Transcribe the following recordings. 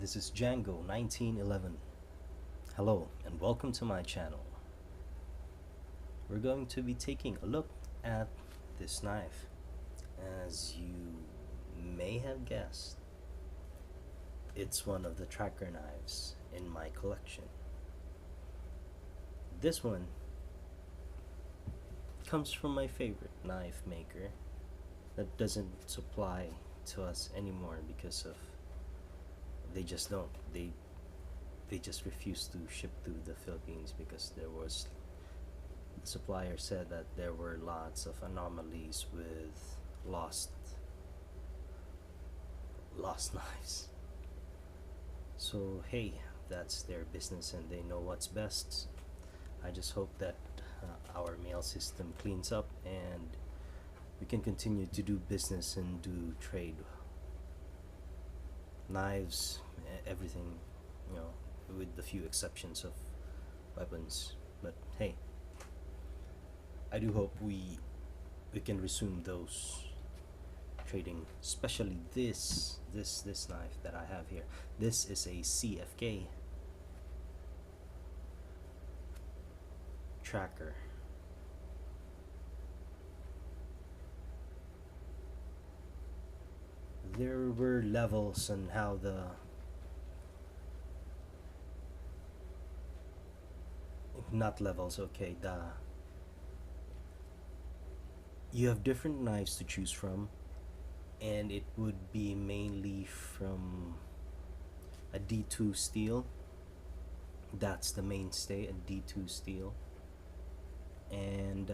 This is Django 1911. Hello and welcome to my channel. We're going to be taking a look at this knife. As you may have guessed, it's one of the tracker knives in my collection. This one comes from my favorite knife maker that doesn't supply to us anymore because of they just don't they just refuse to ship to the Philippines because the supplier said that there were lots of anomalies with lost knives. So hey, that's their business and they know what's best. I just hope that our mail system cleans up and we can continue to do business and do trade. Knives, everything, you know, with the few exceptions of weapons. But hey, I do hope we can resume those trading, especially this knife that I have here. This is a CFK Tracker. There were levels on how not levels, okay, you have different knives to choose from, and it would be mainly from a D2 steel. That's the mainstay, a D2 steel. And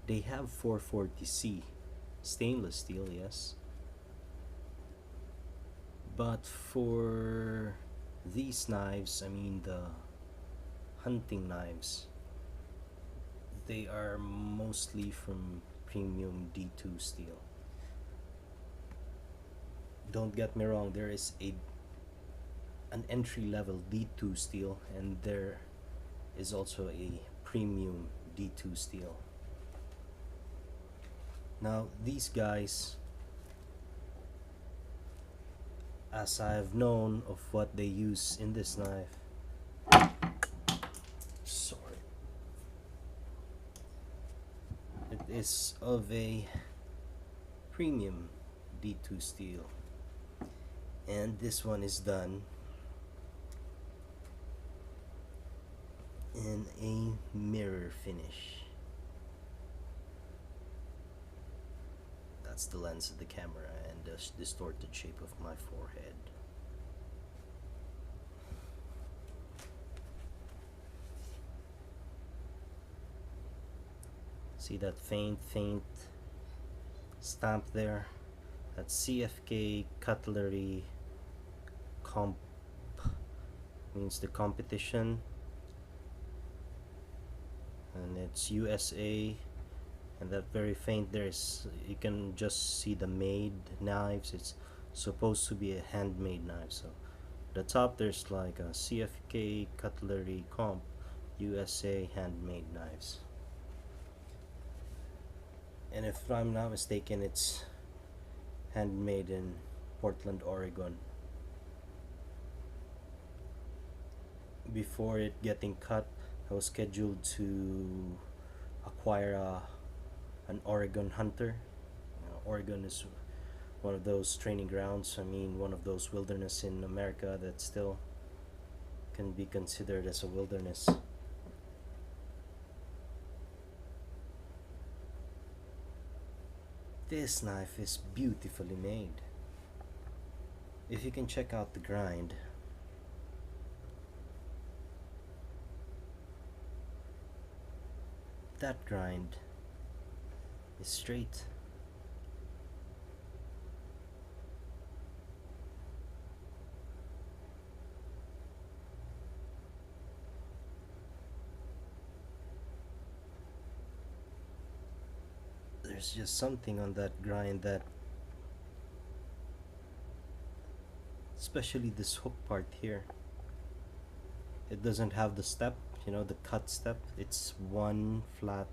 they have 440C stainless steel, yes, but for these knives, I mean the hunting knives, they are mostly from premium D2 steel. Don't get me wrong, there is an entry level D2 steel and there is also a premium D2 steel. Now these guys, as I've known of what they use in this knife, sorry, it is of a premium D2 steel, and this one is done in a mirror finish. That's the lens of the camera and the distorted shape of my forehead. See that faint stamp there? That's CFK Cutlery Comp, means the competition, and it's USA. And that very faint there is, you can just see the made knives. It's supposed to be a handmade knife. So the top there's like a CFK Cutlery Comp USA handmade knives. And if I'm not mistaken, it's handmade in Portland, Oregon. Before it getting cut, I was scheduled to acquire an Oregon Hunter. Oregon is one of those training grounds, I mean one of those wilderness in America that still can be considered as a wilderness. This knife is beautifully made. If you can check out the grind, that grind is straight. There's just something on that grind that, especially this hook part here, it doesn't have the step, you know, the cut step. It's one flat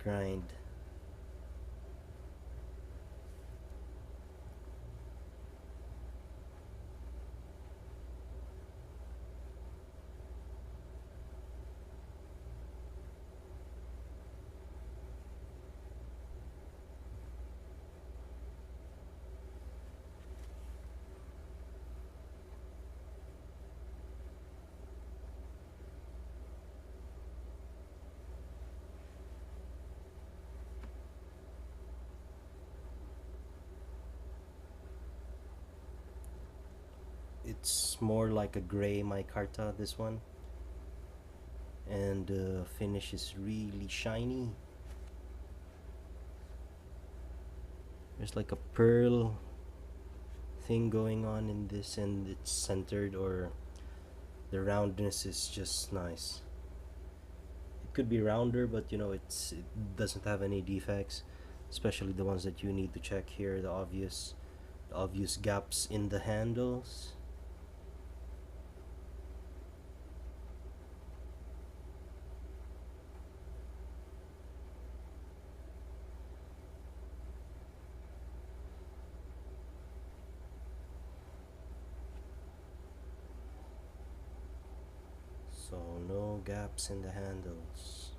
grind. It's more like a gray micarta, this one, and the finish is really shiny. There's like a pearl thing going on in this, and it's centered, or the roundness is just nice. It could be rounder, but you know, it doesn't have any defects, especially the ones that you need to check here, the obvious gaps in the handles. So no gaps in the handles.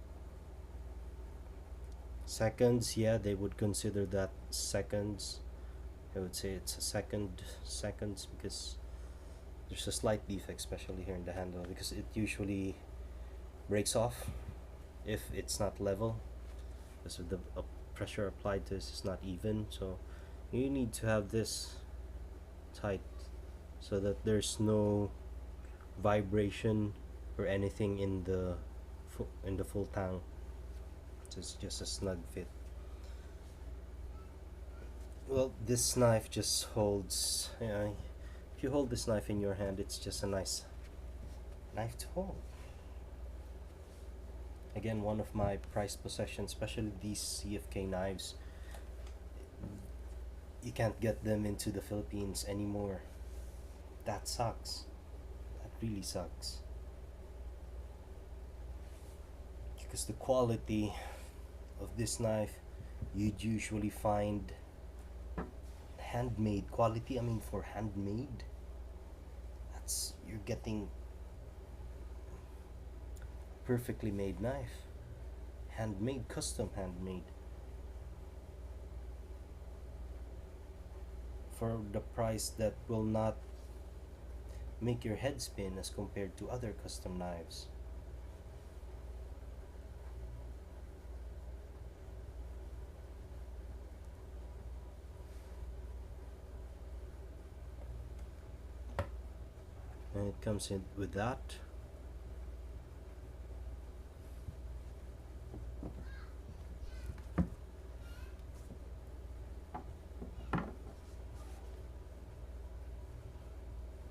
Seconds, yeah, they would consider that seconds. I would say it's a seconds, because there's a slight defect, especially here in the handle, because it usually breaks off if it's not level, because of the pressure applied to this is not even. So you need to have this tight so that there's no vibration or anything in the full tank. So it's just a snug fit. Well, this knife just holds, if you hold this knife in your hand, it's just a nice knife to hold. Again, one of my prized possessions, especially these CFK knives. You can't get them into the Philippines anymore. That sucks. That really sucks. Because the quality of this knife, you'd usually find handmade quality. I mean, for handmade, you're getting perfectly made knife, handmade, custom handmade, for the price that will not make your head spin as compared to other custom knives. And it comes in with that.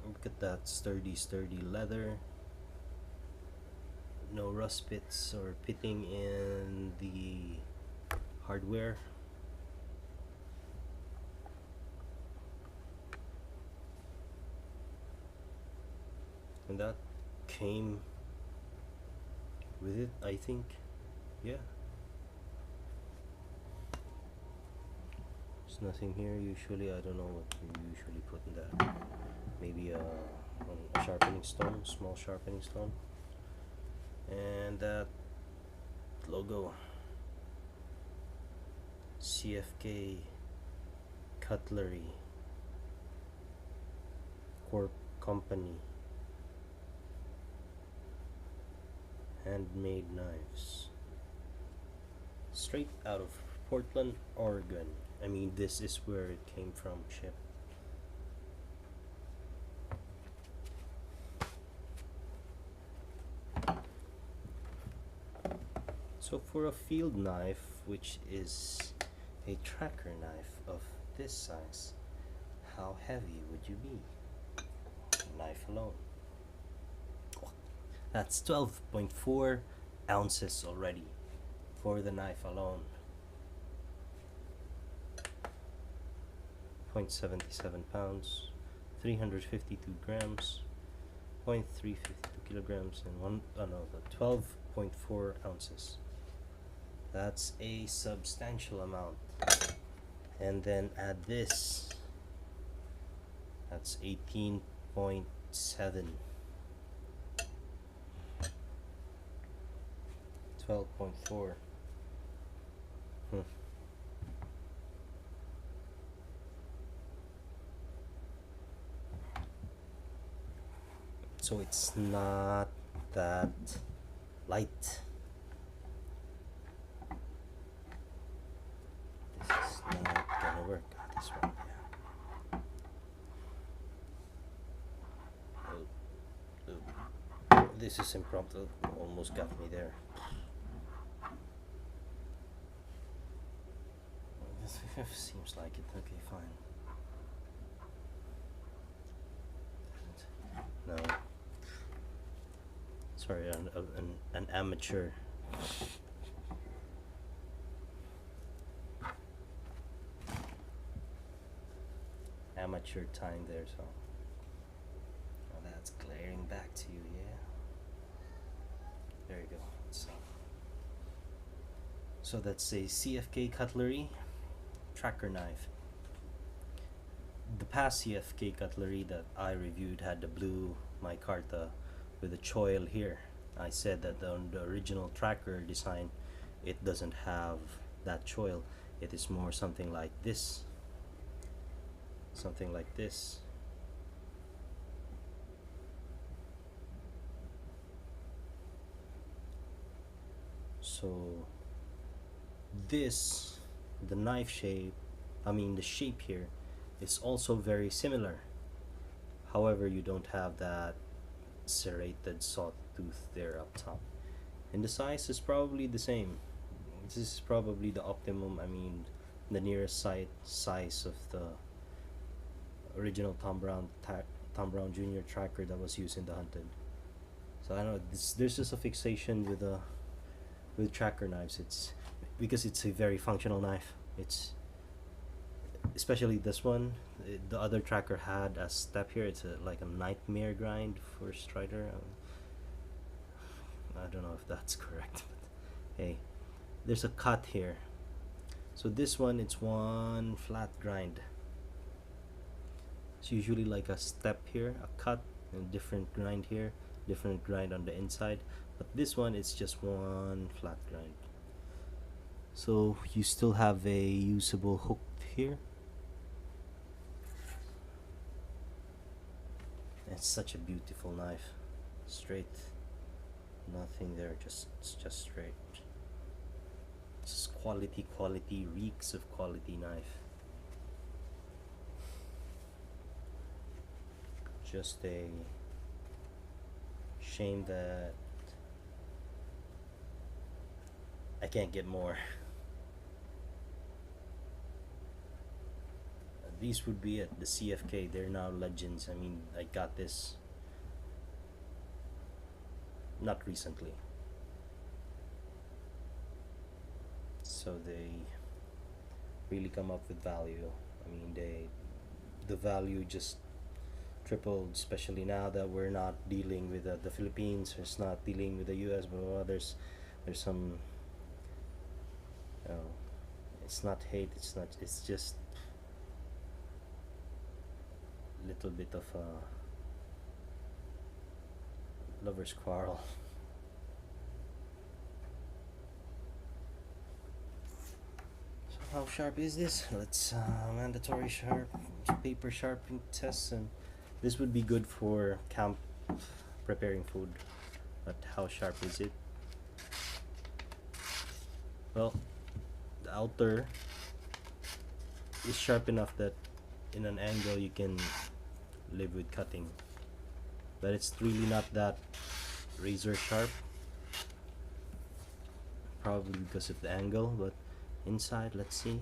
Look at that sturdy leather. No rust pits or pitting in the hardware. And that came with it, I think. Yeah. There's nothing here usually. I don't know what you usually put in that. Maybe a sharpening stone, small sharpening stone. And that logo, CFK Cutlery Corp Company. Handmade knives. Straight out of Portland, Oregon. I mean, this is where it came from, shipped. So for a field knife, which is a tracker knife of this size, how heavy would you be? Knife alone. That's 12.4 ounces already for the knife alone. 0.77 pounds, 352 grams, 0.352 kilograms, and 12.4 ounces. That's a substantial amount. And then add this. That's 18.7. 12.4. So it's not that light. This is not gonna work on this one. Yeah. This is impromptu. Almost got me there. Seems like it. Okay, fine. No. Sorry, an amateur. Amateur time there, so. Oh, that's glaring back to you, yeah. There you go. So that's a CFK Cutlery Tracker knife. The past CFK Cutlery that I reviewed had the blue Micarta with a choil here. I said that on the original tracker design, it doesn't have that choil. It is more something like this. Something like this. So this, the knife shape, the shape here is also very similar. However, you don't have that serrated sawtooth there up top. And the size is probably the same. This is probably the optimum, the nearest size of the original Tom Brown Jr. tracker that was used in the Hunted. So I don't know, there's just a fixation with tracker knives. It's because it's a very functional knife. It's especially this one. The other tracker had a step here. It's like a nightmare grind for Strider. I don't know if that's correct, but hey, there's a cut here. So this one, it's one flat grind. It's usually like a step here, a cut, and different grind here, different grind on the inside. But this one, it's just one flat grind. So you still have a usable hook here. It's such a beautiful knife. Straight, nothing there, it's just straight. It's quality, reeks of quality knife. Just a shame that I can't get more. These would be at the CFK. They're now legends. I got this not recently, so they really come up with value. The value just tripled, especially now that we're not dealing with the Philippines. It's not dealing with the US, but there's some, it's not hate. It's just little bit of a lover's quarrel. So how sharp is this? Let's mandatory paper sharpening tests, and this would be good for camp preparing food. But how sharp is it? Well, the outer is sharp enough that in an angle you can live with cutting, but it's really not that razor sharp, probably because of the angle. But inside, let's see.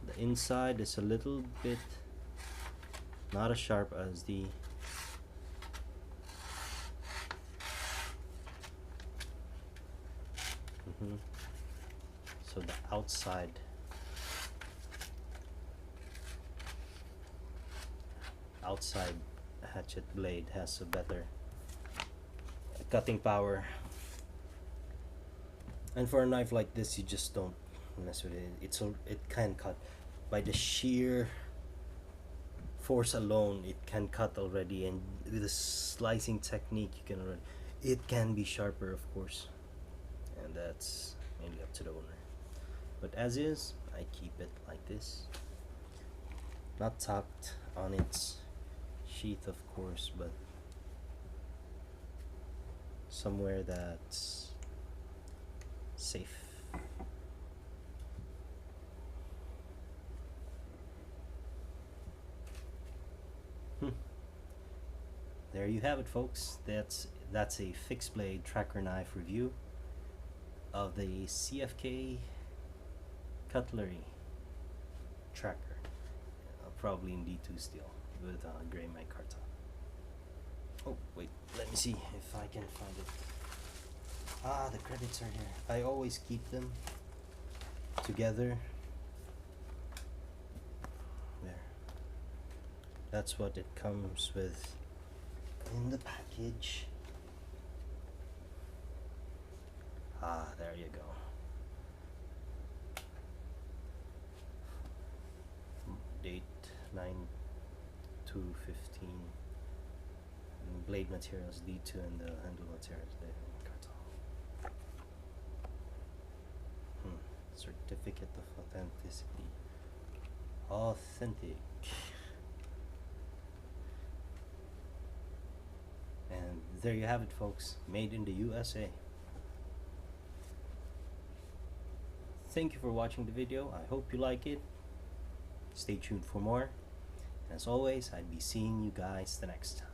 The inside is a little bit not as sharp as the so the outside hatchet blade has a better cutting power, and for a knife like this, you just don't mess with it. It can cut by the sheer force alone. It can cut already, and with a slicing technique, it can be sharper, of course, and that's mainly up to the owner. But as is, I keep it like this, not tucked on its sheath, of course, but somewhere that's safe. there you have it, folks. That's a fixed blade tracker knife review of the CFK Cutlery Tracker, probably in D2 steel with gray micarta. Oh wait, let me see if I can find it. Ah, the credits are here. I always keep them together. There. That's what it comes with in the package. Ah, there you go. Date 9/2/15. Blade materials D2 and the handle materials there. Certificate of authenticity. Authentic. And there you have it, folks. Made in the USA. Thank you for watching the video. I hope you like it. Stay tuned for more. As always, I'll be seeing you guys the next time.